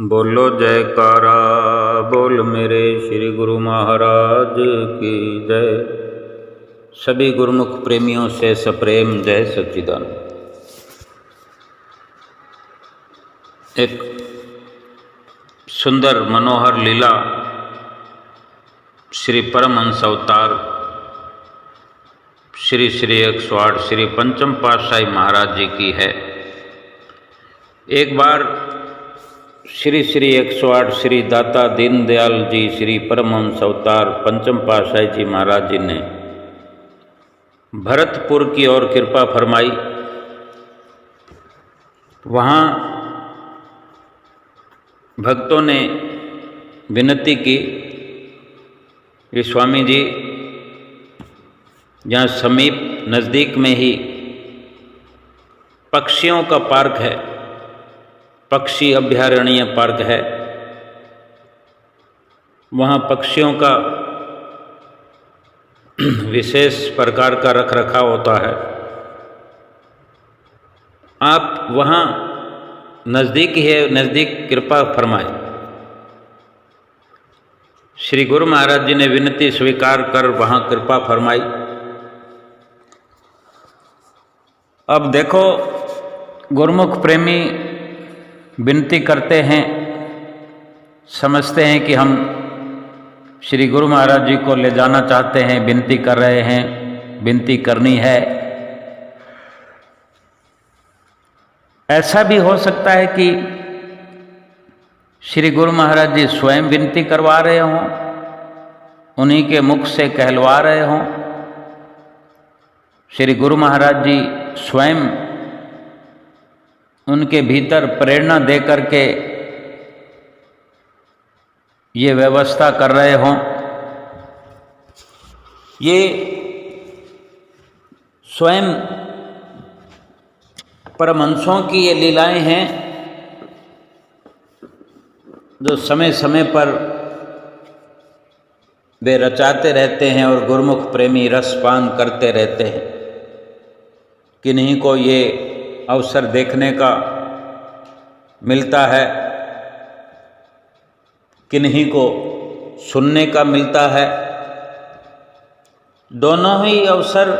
बोलो जयकारा बोल मेरे श्री गुरु महाराज की जय। सभी गुरुमुख प्रेमियों से सप्रेम जय सच्चिदानंद। एक सुंदर मनोहर लीला श्री परमहंस अवतार श्री 108 श्री पंचम पातशाही महाराज जी की है। एक बार श्री 108 श्री दाता दीनदयाल जी श्री परमहंस अवतार पंचम पातशाही जी महाराज जी ने भरतपुर की ओर कृपा फरमाई। वहाँ भक्तों ने विनती की कि स्वामी जी, यहाँ समीप नज़दीक में ही पक्षियों का पार्क है, पक्षी अभयारण्य पार्क है, वहाँ पक्षियों का विशेष प्रकार का रख रखाव होता है। आप वहाँ नज़दीक ही है, नज़दीक कृपा फरमाए। श्री गुरु महाराज जी ने विनती स्वीकार कर वहाँ कृपा फरमाई। अब देखो, गुरुमुख प्रेमी विनती करते हैं, समझते हैं कि हम श्री गुरु महाराज जी को ले जाना चाहते हैं, विनती कर रहे हैं, विनती करनी है। ऐसा भी हो सकता है कि श्री गुरु महाराज जी स्वयं विनती करवा रहे हों, उन्हीं के मुख से कहलवा रहे हों। श्री गुरु महाराज जी स्वयं उनके भीतर प्रेरणा दे करके ये व्यवस्था कर रहे हों। ये स्वयं परमहंसों की ये लीलाएं हैं जो समय समय पर वे रचाते रहते हैं और गुरुमुख प्रेमी रसपान करते रहते हैं। किन्हीं को ये अवसर देखने का मिलता है, किन्हीं को सुनने का मिलता है। दोनों ही अवसर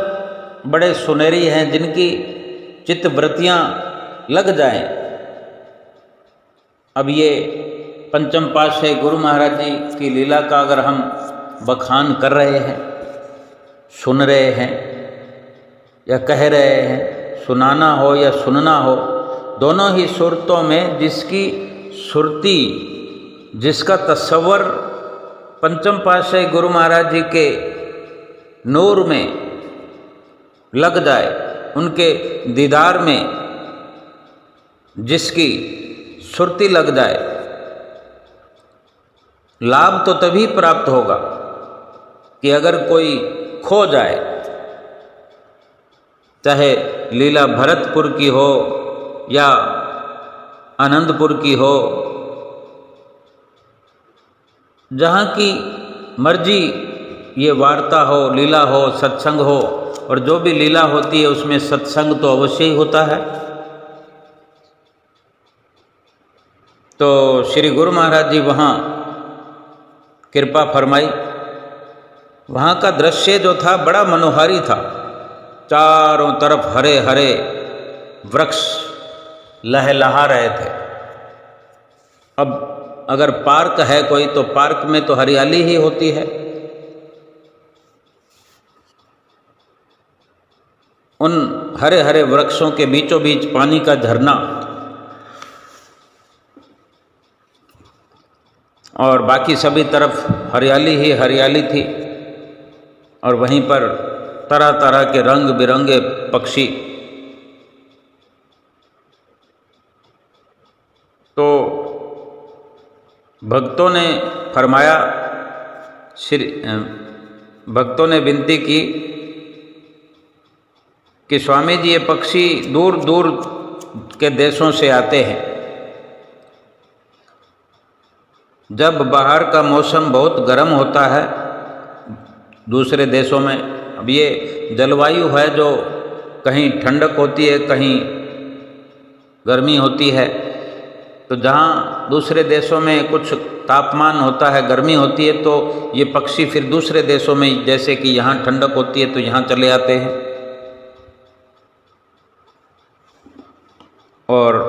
बड़े सुनहरी हैं, जिनकी चित्तवृत्तियाँ लग जाएं। अब ये पंचम पातशाही गुरु महाराज जी की लीला का अगर हम बखान कर रहे हैं, सुन रहे हैं या कह रहे हैं, सुनाना हो या सुनना हो, दोनों ही सूरतों में जिसकी सुरती, जिसका तस्वर पंचम पातशाही गुरु महाराज जी के नूर में लग जाए, उनके दीदार में जिसकी सुरती लग जाए, लाभ तो तभी प्राप्त होगा कि अगर कोई खो जाए, चाहे लीला भरतपुर की हो या आनंदपुर की हो, जहाँ की मर्जी ये वार्ता हो, लीला हो, सत्संग हो, और जो भी लीला होती है उसमें सत्संग तो अवश्य ही होता है। तो श्री गुरु महाराज जी वहाँ कृपा फरमाई। वहाँ का दृश्य जो था बड़ा मनोहारी था। चारों तरफ हरे हरे वृक्ष लहलहा रहे थे। अब अगर पार्क है कोई, तो पार्क में तो हरियाली ही होती है। उन हरे हरे वृक्षों के बीचों बीच पानी का झरना, और बाकी सभी तरफ हरियाली ही हरियाली थी। और वहीं पर तरह तरह के रंग बिरंगे पक्षी। तो भक्तों ने फरमाया, भक्तों ने विनती की कि स्वामी जी, ये पक्षी दूर दूर के देशों से आते हैं। जब बाहर का मौसम बहुत गर्म होता है दूसरे देशों में, अब ये जलवायु है जो कहीं ठंडक होती है, कहीं गर्मी होती है, तो जहाँ दूसरे देशों में कुछ तापमान होता है, गर्मी होती है, तो ये पक्षी फिर दूसरे देशों में, जैसे कि यहाँ ठंडक होती है तो यहाँ चले आते हैं, और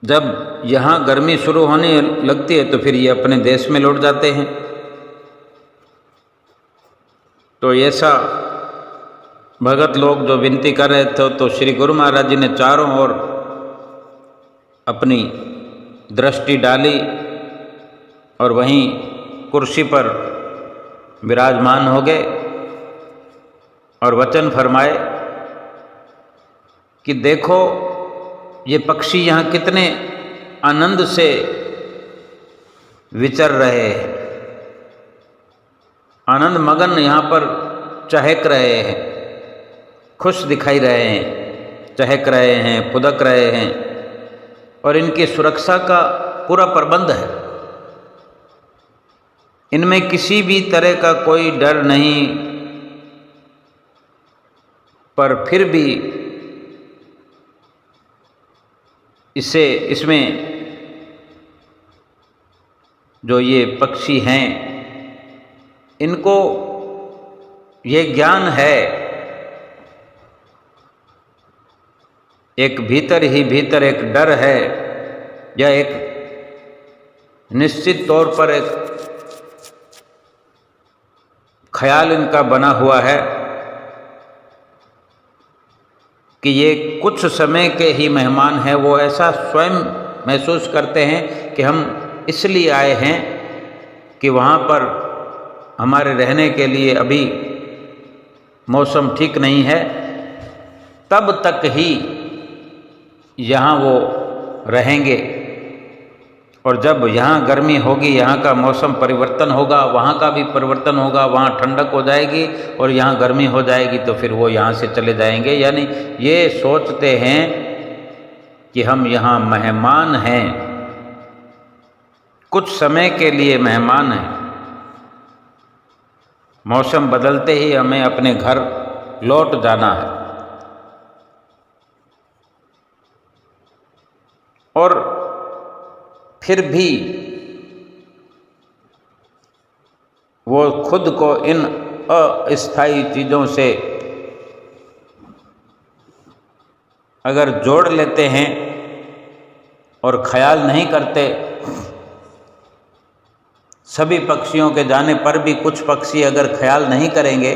जब यहाँ गर्मी शुरू होने लगती है तो फिर ये अपने देश में लौट जाते हैं। तो ऐसा भगत लोग जो विनती कर रहे थे, तो श्री गुरु महाराज जी ने चारों ओर अपनी दृष्टि डाली और वहीं कुर्सी पर विराजमान हो गए और वचन फरमाए कि देखो ये पक्षी यहाँ कितने आनंद से विचर रहे हैं, आनंद मगन यहाँ पर चहक रहे हैं, खुश दिखाई रहे हैं, चहक रहे हैं, फुदक रहे हैं, और इनकी सुरक्षा का पूरा प्रबंध है। इनमें किसी भी तरह का कोई डर नहीं, पर फिर भी इसमें जो ये पक्षी हैं, इनको ये ज्ञान है, एक भीतर ही भीतर एक डर है, या एक निश्चित तौर पर एक ख्याल इनका बना हुआ है कि ये कुछ समय के ही मेहमान हैं। वो ऐसा स्वयं महसूस करते हैं कि हम इसलिए आए हैं कि वहाँ पर हमारे रहने के लिए अभी मौसम ठीक नहीं है, तब तक ही यहाँ वो रहेंगे, और जब यहाँ गर्मी होगी, यहाँ का मौसम परिवर्तन होगा, वहाँ का भी परिवर्तन होगा, वहाँ ठंडक हो जाएगी और यहाँ गर्मी हो जाएगी, तो फिर वो यहाँ से चले जाएंगे। यानी ये सोचते हैं कि हम यहाँ मेहमान हैं, कुछ समय के लिए मेहमान हैं, मौसम बदलते ही हमें अपने घर लौट जाना है। और फिर भी वो खुद को इन अस्थायी चीज़ों से अगर जोड़ लेते हैं और ख्याल नहीं करते, सभी पक्षियों के जाने पर भी कुछ पक्षी अगर ख्याल नहीं करेंगे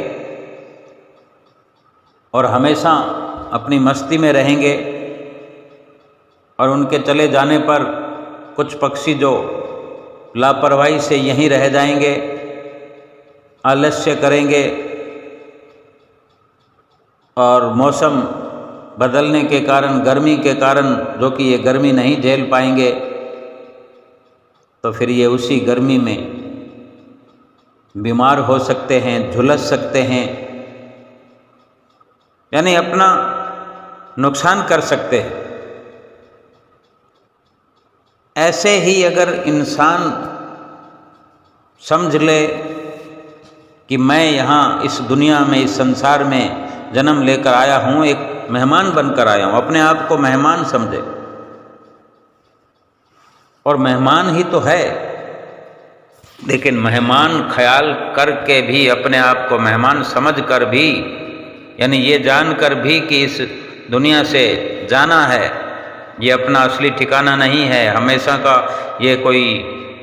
और हमेशा अपनी मस्ती में रहेंगे, और उनके चले जाने पर कुछ पक्षी जो लापरवाही से यहीं रह जाएंगे, आलस्य करेंगे, और मौसम बदलने के कारण, गर्मी के कारण, जो कि ये गर्मी नहीं झेल पाएंगे, तो फिर ये उसी गर्मी में बीमार हो सकते हैं, झुलस सकते हैं, यानी अपना नुकसान कर सकते हैं। ऐसे ही अगर इंसान समझ ले कि मैं यहाँ इस दुनिया में, इस संसार में जन्म लेकर आया हूँ, एक मेहमान बनकर आया हूँ, अपने आप को मेहमान समझे, और मेहमान ही तो है, लेकिन मेहमान ख्याल करके भी, अपने आप को मेहमान समझ कर भी, यानी ये जानकर भी कि इस दुनिया से जाना है, ये अपना असली ठिकाना नहीं है, हमेशा का ये कोई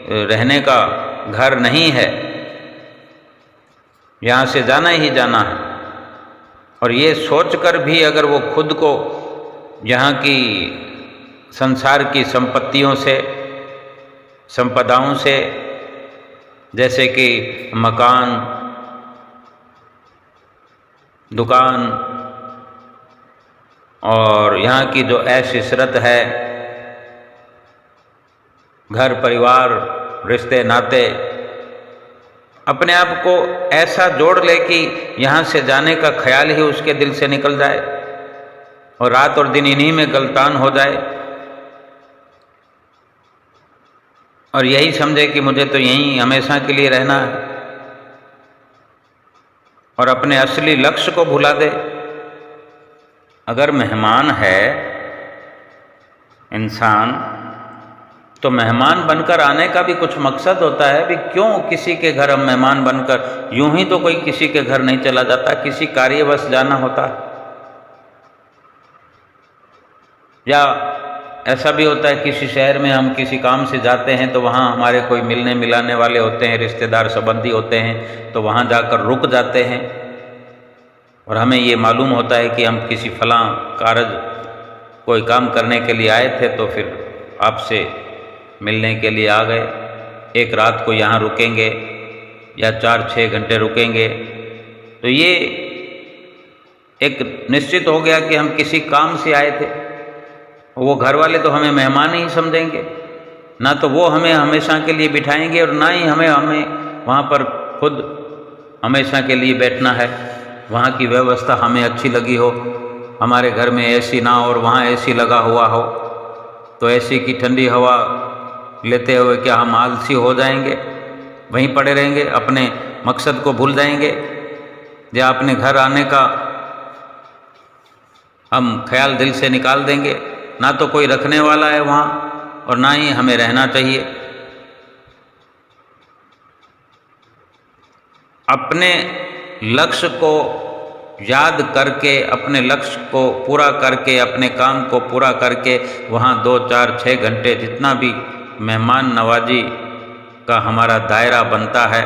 रहने का घर नहीं है, यहाँ से जाना ही जाना है। और ये सोचकर भी अगर वो खुद को यहाँ की संसार की संपत्तियों से, संपदाओं से, जैसे कि मकान, दुकान और यहाँ की जो ऐश इशरत है, घर परिवार, रिश्ते नाते, अपने आप को ऐसा जोड़ ले कि यहाँ से जाने का ख्याल ही उसके दिल से निकल जाए और रात और दिन इन्हीं में गलतान हो जाए, और यही समझे कि मुझे तो यहीं हमेशा के लिए रहना है, और अपने असली लक्ष्य को भुला दे। अगर मेहमान है, इंसान तो मेहमान बनकर आने का भी कुछ मकसद होता है भी, क्यों किसी के घर हम मेहमान बनकर, यूं ही तो कोई किसी के घर नहीं चला जाता, किसी कार्यवश जाना होता है। या ऐसा भी होता है किसी शहर में हम किसी काम से जाते हैं तो वहाँ हमारे कोई मिलने मिलाने वाले होते हैं, रिश्तेदार संबंधी होते हैं, तो वहाँ जाकर रुक जाते हैं और हमें ये मालूम होता है कि हम किसी फलां कारज कोई काम करने के लिए आए थे, तो फिर आपसे मिलने के लिए आ गए, एक रात को यहाँ रुकेंगे या 4-6 घंटे रुकेंगे। तो ये एक निश्चित हो गया कि हम किसी काम से आए थे। वो घर वाले तो हमें मेहमान ही समझेंगे, ना तो वो हमें हमेशा के लिए बिठाएंगे और ना ही हमें वहाँ पर खुद हमेशा के लिए बैठना है। वहाँ की व्यवस्था हमें अच्छी लगी हो, हमारे घर में एसी ना हो और वहाँ एसी लगा हुआ हो, तो एसी की ठंडी हवा लेते हुए क्या हम आलसी हो जाएंगे, वहीं पड़े रहेंगे, अपने मकसद को भूल जाएंगे, या अपने घर आने का हम ख्याल दिल से निकाल देंगे। ना तो कोई रखने वाला है वहाँ और ना ही हमें रहना चाहिए। अपने लक्ष्य को याद करके, अपने लक्ष्य को पूरा करके, अपने काम को पूरा करके वहाँ 2-4-6 घंटे जितना भी मेहमान नवाजी का हमारा दायरा बनता है,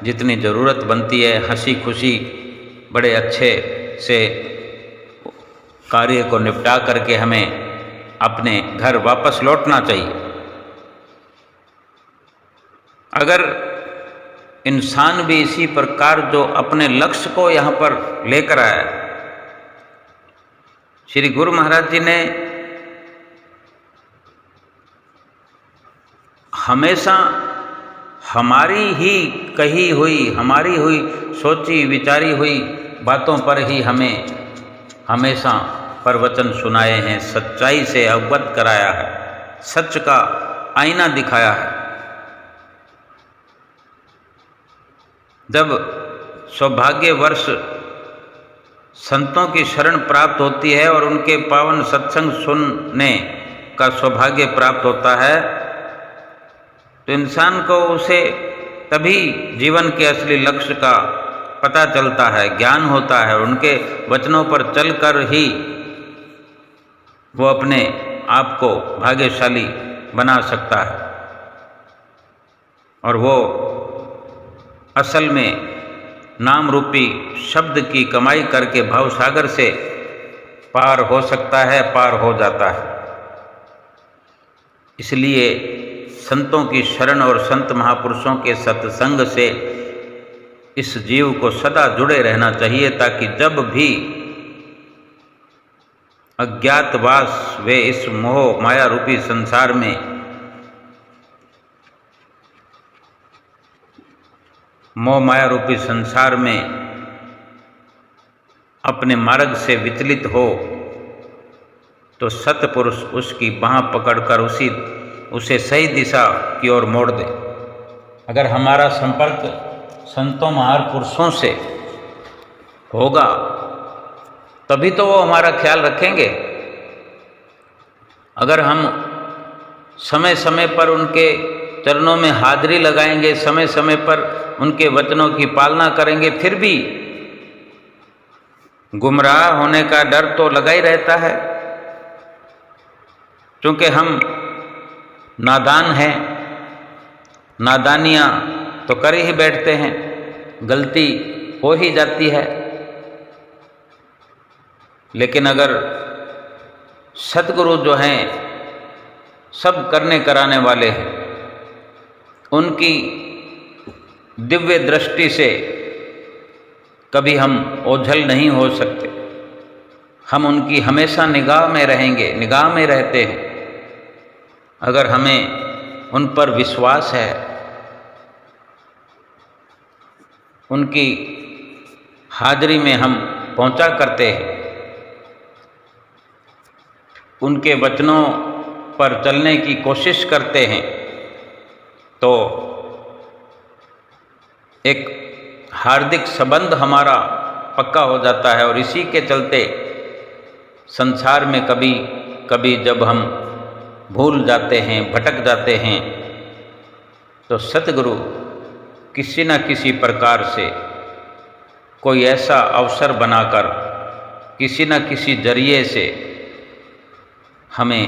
जितनी ज़रूरत बनती है, हंसी खुशी बड़े अच्छे से कार्य को निपटा करके हमें अपने घर वापस लौटना चाहिए। अगर इंसान भी इसी प्रकार जो अपने लक्ष्य को यहाँ पर लेकर आया, श्री गुरु महाराज जी ने हमेशा हमारी ही कही हुई, हमारी हुई सोची विचारी हुई बातों पर ही हमें हमेशा प्रवचन सुनाए हैं, सच्चाई से अवगत कराया है, सच का आईना दिखाया है। जब सौभाग्यवर्ष संतों की शरण प्राप्त होती है और उनके पावन सत्संग सुनने का सौभाग्य प्राप्त होता है, तो इंसान को उसे तभी जीवन के असली लक्ष्य का पता चलता है, ज्ञान होता है, और उनके वचनों पर चलकर ही वो अपने आप को भाग्यशाली बना सकता है। और वो असल में नाम रूपी शब्द की कमाई करके भवसागर से पार हो सकता है, पार हो जाता है। इसलिए संतों की शरण और संत महापुरुषों के सत्संग से इस जीव को सदा जुड़े रहना चाहिए, ताकि जब भी अज्ञातवास वे इस मोह माया रूपी संसार में मोह माया रूपी संसार में अपने मार्ग से विचलित हो, तो सत्पुरुष उसकी बाँह पकड़कर उसे सही दिशा की ओर मोड़ दे। अगर हमारा संपर्क संतों महापुरुषों से होगा तभी तो वो हमारा ख्याल रखेंगे। अगर हम समय समय पर उनके चरणों में हाजिरी लगाएंगे, समय समय पर उनके वचनों की पालना करेंगे, फिर भी गुमराह होने का डर तो लगा ही रहता है, क्योंकि हम नादान हैं, नादानियाँ तो कर ही बैठते हैं, गलती हो ही जाती है। लेकिन अगर सद्गुरु जो हैं, सब करने कराने वाले हैं, उनकी दिव्य दृष्टि से कभी हम ओझल नहीं हो सकते। हम उनकी हमेशा निगाह में रहेंगे, निगाह में रहते हैं। अगर हमें उन पर विश्वास है, उनकी हाजिरी में हम पहुंचा करते हैं, उनके वचनों पर चलने की कोशिश करते हैं, तो एक हार्दिक संबंध हमारा पक्का हो जाता है। और इसी के चलते संसार में कभी कभी जब हम भूल जाते हैं, भटक जाते हैं, तो सतगुरु किसी न किसी प्रकार से कोई ऐसा अवसर बनाकर, किसी न किसी जरिए से हमें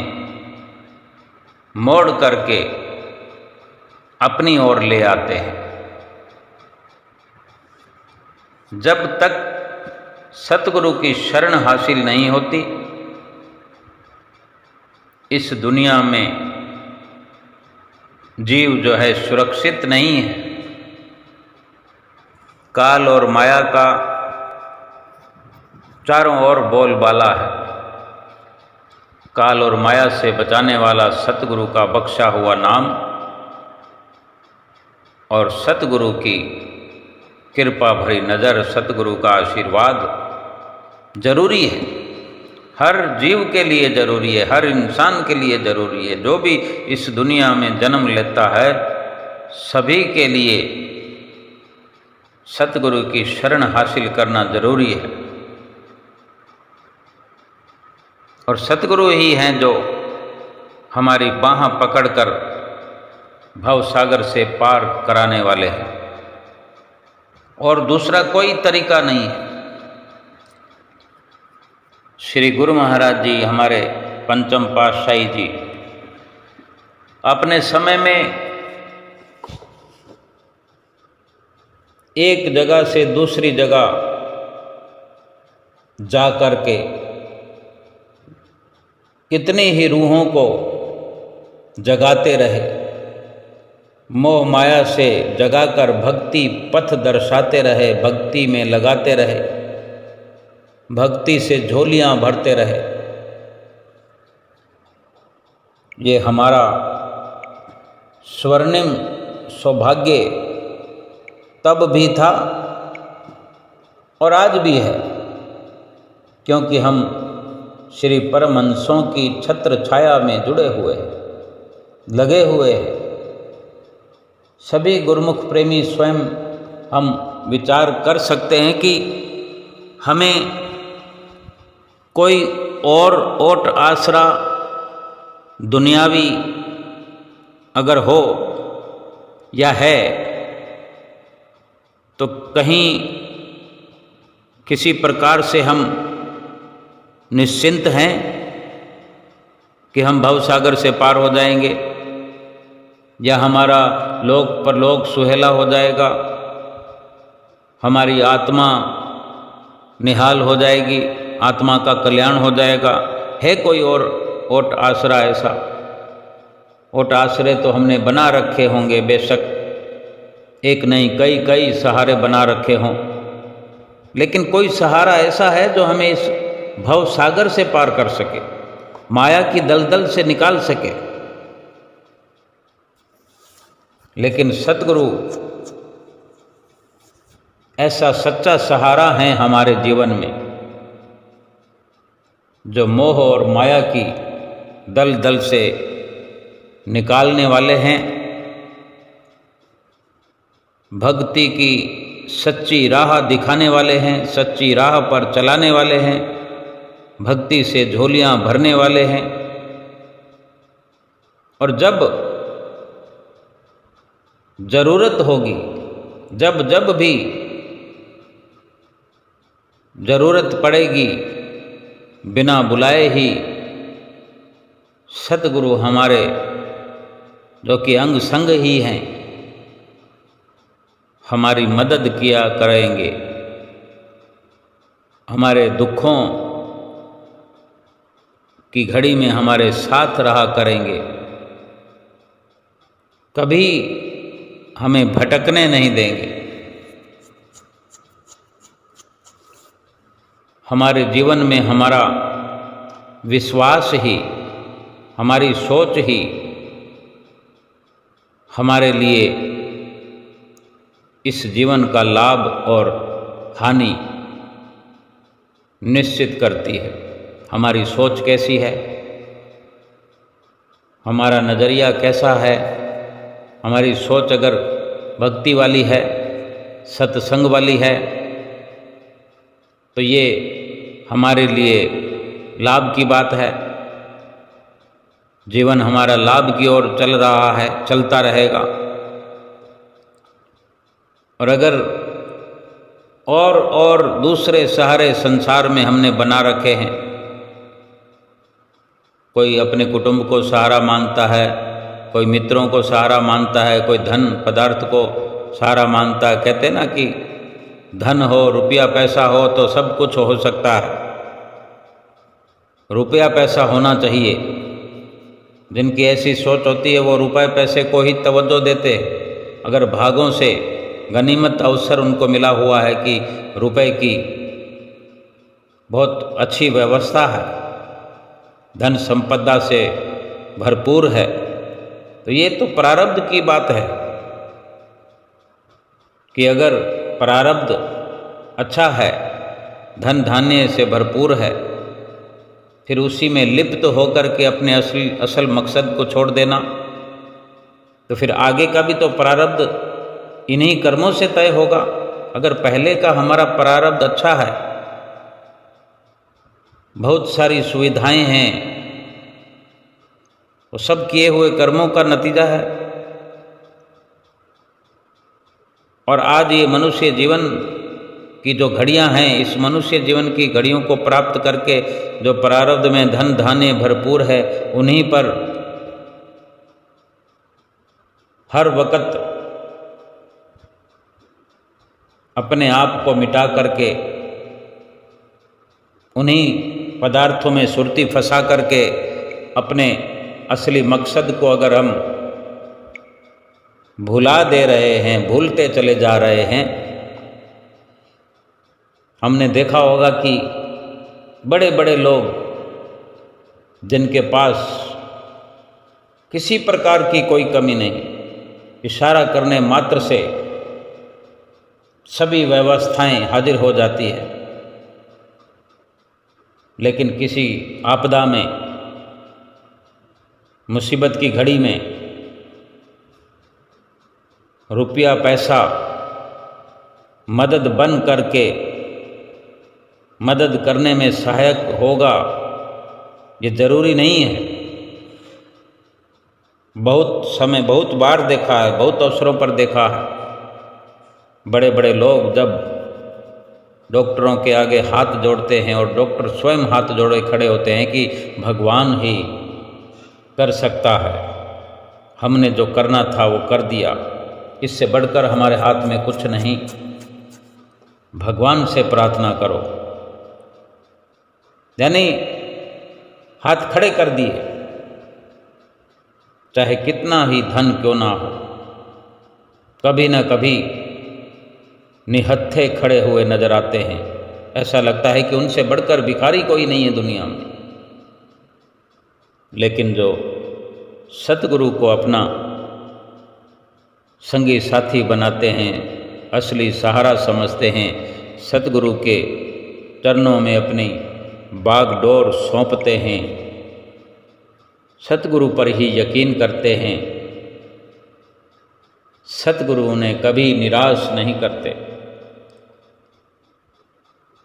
मोड़ करके अपनी ओर ले आते हैं। जब तक सतगुरु की शरण हासिल नहीं होती, इस दुनिया में जीव जो है सुरक्षित नहीं है। काल और माया का चारों ओर बोलबाला है। काल और माया से बचाने वाला सतगुरु का बख्शा हुआ नाम और सतगुरु की कृपा भरी नज़र, सतगुरु का आशीर्वाद जरूरी है। हर जीव के लिए जरूरी है, हर इंसान के लिए जरूरी है। जो भी इस दुनिया में जन्म लेता है, सभी के लिए सतगुरु की शरण हासिल करना जरूरी है। और सतगुरु ही हैं जो हमारी बाँह पकड़कर भव सागर से पार कराने वाले हैं, और दूसरा कोई तरीका नहीं है। श्री गुरु महाराज जी, हमारे पंचम पातशाही जी, अपने समय में एक जगह से दूसरी जगह जा कर के कितनी ही रूहों को जगाते रहे, मोह माया से जगाकर भक्ति पथ दर्शाते रहे, भक्ति में लगाते रहे, भक्ति से झोलियां भरते रहे। ये हमारा स्वर्णिम सौभाग्य तब भी था और आज भी है, क्योंकि हम श्री परमहंसों की छत्र छाया में जुड़े हुए हैं, लगे हुए हैं। सभी गुरुमुख प्रेमी स्वयं हम विचार कर सकते हैं कि हमें कोई और ओट आसरा दुनियावी अगर हो या है, तो कहीं किसी प्रकार से हम निश्चिंत हैं कि हम भवसागर से पार हो जाएंगे, या हमारा लोक परलोक सुहेला हो जाएगा, हमारी आत्मा निहाल हो जाएगी, आत्मा का कल्याण हो जाएगा। है कोई और ओट आसरा ऐसा? ओट आसरे तो हमने बना रखे होंगे, बेशक एक नहीं कई सहारे बना रखे हों, लेकिन कोई सहारा ऐसा है जो हमें इस भव सागर से पार कर सके, माया की दलदल से निकाल सके। लेकिन सतगुरु ऐसा सच्चा सहारा है हमारे जीवन में, जो मोह और माया की दलदल से निकालने वाले हैं, भक्ति की सच्ची राह दिखाने वाले हैं, सच्ची राह पर चलाने वाले हैं, भक्ति से झोलियां भरने वाले हैं। और जब जरूरत होगी, जब भी जरूरत पड़ेगी, बिना बुलाए ही सतगुरु हमारे, जो कि अंग संग ही हैं, हमारी मदद किया करेंगे, हमारे दुखों की घड़ी में हमारे साथ रहा करेंगे, कभी हमें भटकने नहीं देंगे। हमारे जीवन में हमारा विश्वास ही, हमारी सोच ही हमारे लिए इस जीवन का लाभ और हानि निश्चित करती है। हमारी सोच कैसी है, हमारा नज़रिया कैसा है। हमारी सोच अगर भक्ति वाली है, सत्संग वाली है, तो ये हमारे लिए लाभ की बात है। जीवन हमारा लाभ की ओर चल रहा है, चलता रहेगा। और अगर और दूसरे सहारे संसार में हमने बना रखे हैं, कोई अपने कुटुंब को सहारा मानता है, कोई मित्रों को सहारा मानता है, कोई धन पदार्थ को सहारा मानता है। कहते हैं ना कि धन हो, रुपया पैसा हो तो सब कुछ हो सकता है। रुपया पैसा होना चाहिए। जिनकी ऐसी सोच होती है वो रुपये पैसे को ही तवज्जो देते हैं। अगर भागों से गनीमत अवसर उनको मिला हुआ है कि रुपए की बहुत अच्छी व्यवस्था है, धन संपदा से भरपूर है, तो ये तो प्रारब्ध की बात है कि अगर प्रारब्ध अच्छा है, धन धान्य से भरपूर है, फिर उसी में लिप्त होकर के अपने असल मकसद को छोड़ देना, तो फिर आगे का भी तो प्रारब्ध इन्हीं कर्मों से तय होगा। अगर पहले का हमारा प्रारब्ध अच्छा है, बहुत सारी सुविधाएं हैं, वो सब किए हुए कर्मों का नतीजा है। और आज ये मनुष्य जीवन की जो घड़ियां हैं, इस मनुष्य जीवन की घड़ियों को प्राप्त करके जो प्रारब्ध में धन धान्य भरपूर है, उन्हीं पर हर वक्त अपने आप को मिटा करके, उन्हीं पदार्थों में सुरती फंसा करके अपने असली मकसद को अगर हम भुला दे रहे हैं, भूलते चले जा रहे हैं। हमने देखा होगा कि बड़े बड़े लोग जिनके पास किसी प्रकार की कोई कमी नहीं, इशारा करने मात्र से सभी व्यवस्थाएं हाजिर हो जाती है, लेकिन किसी आपदा में, मुसीबत की घड़ी में रुपया पैसा मदद बन करके मदद करने में सहायक होगा, ये जरूरी नहीं है। बहुत बार देखा है, बहुत अवसरों पर देखा है, बड़े बड़े लोग जब डॉक्टरों के आगे हाथ जोड़ते हैं और डॉक्टर स्वयं हाथ जोड़े खड़े होते हैं कि भगवान ही कर सकता है, हमने जो करना था वो कर दिया, इससे बढ़कर हमारे हाथ में कुछ नहीं, भगवान से प्रार्थना करो। यानी हाथ खड़े कर दिए, चाहे कितना ही धन क्यों ना हो, कभी ना कभी निहत्थे खड़े हुए नजर आते हैं। ऐसा लगता है कि उनसे बढ़कर भिखारी कोई नहीं है दुनिया में। लेकिन जो सतगुरु को अपना संगी साथी बनाते हैं, असली सहारा समझते हैं, सतगुरु के चरणों में अपनी बागडोर सौंपते हैं, सतगुरु पर ही यकीन करते हैं, सतगुरु उन्हें कभी निराश नहीं करते।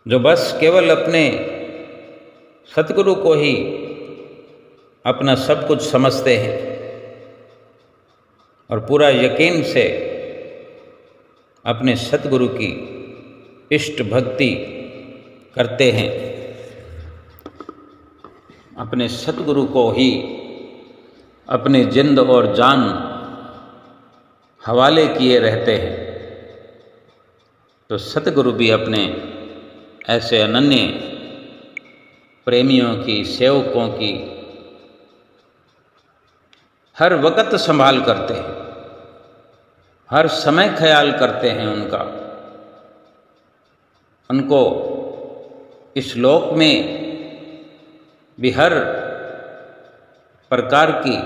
जो बस केवल अपने सतगुरु को ही अपना सब कुछ समझते हैं और पूरा यकीन से अपने सतगुरु की इष्ट भक्ति करते हैं, अपने सतगुरु को ही अपनी जिंद और जान हवाले किए रहते हैं, तो सतगुरु भी अपने ऐसे अनन्य प्रेमियों की, सेवकों की हर वक्त संभाल करते हैं, हर समय ख्याल करते हैं उनका। उनको इस लोक में भी हर प्रकार की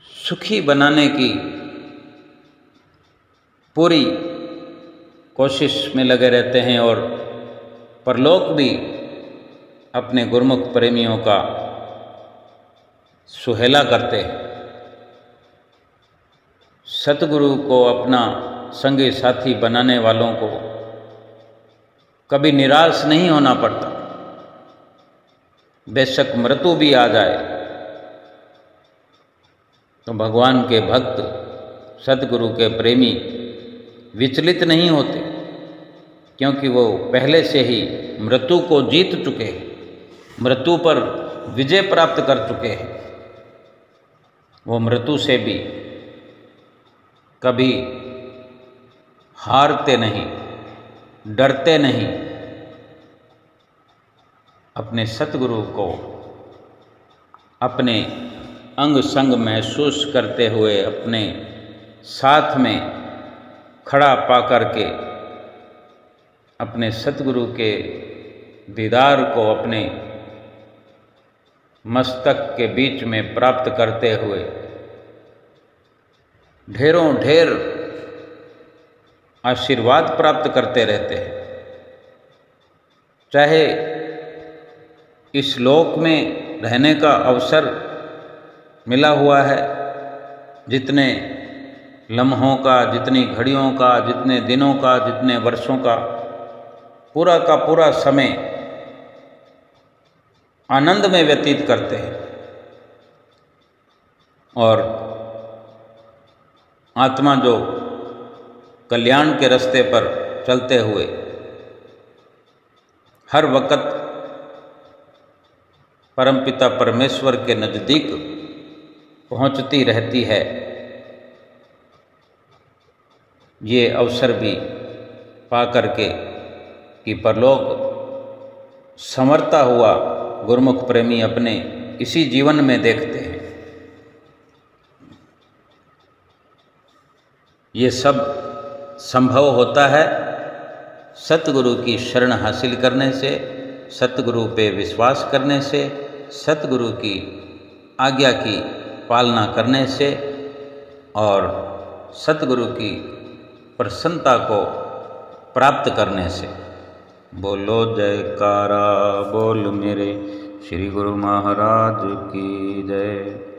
सुखी बनाने की पूरी कोशिश में लगे रहते हैं और परलोक भी अपने गुरमुख प्रेमियों का सुहेला करते हैं। सतगुरु को अपना संगी साथी बनाने वालों को कभी निराश नहीं होना पड़ता। बेशक मृत्यु भी आ जाए तो भगवान के भक्त, सतगुरु के प्रेमी विचलित नहीं होते, क्योंकि वो पहले से ही मृत्यु को जीत चुके हैं, मृत्यु पर विजय प्राप्त कर चुके हैं। वो मृत्यु से भी कभी हारते नहीं, डरते नहीं। अपने सतगुरु को अपने अंग संग महसूस करते हुए, अपने साथ में खड़ा पा करके, अपने सतगुरु के दीदार को अपने मस्तक के बीच में प्राप्त करते हुए ढेरों ढेर आशीर्वाद प्राप्त करते रहते हैं। चाहे इस लोक में रहने का अवसर मिला हुआ है, जितने लम्हों का, जितनी घड़ियों का, जितने दिनों का, जितने वर्षों का पूरा समय आनंद में व्यतीत करते हैं, और आत्मा जो कल्याण के रास्ते पर चलते हुए हर वक्त परमपिता परमेश्वर के नज़दीक पहुंचती रहती है, ये अवसर भी पा करके कि परलोक संवरता हुआ गुरुमुख प्रेमी अपने इसी जीवन में देखते हैं। ये सब संभव होता है सतगुरु की शरण हासिल करने से, सतगुरु पे विश्वास करने से, सतगुरु की आज्ञा की पालना करने से और सतगुरु की प्रसन्नता को प्राप्त करने से। बोलो जयकारा बोल मेरे श्री गुरु महाराज की जय।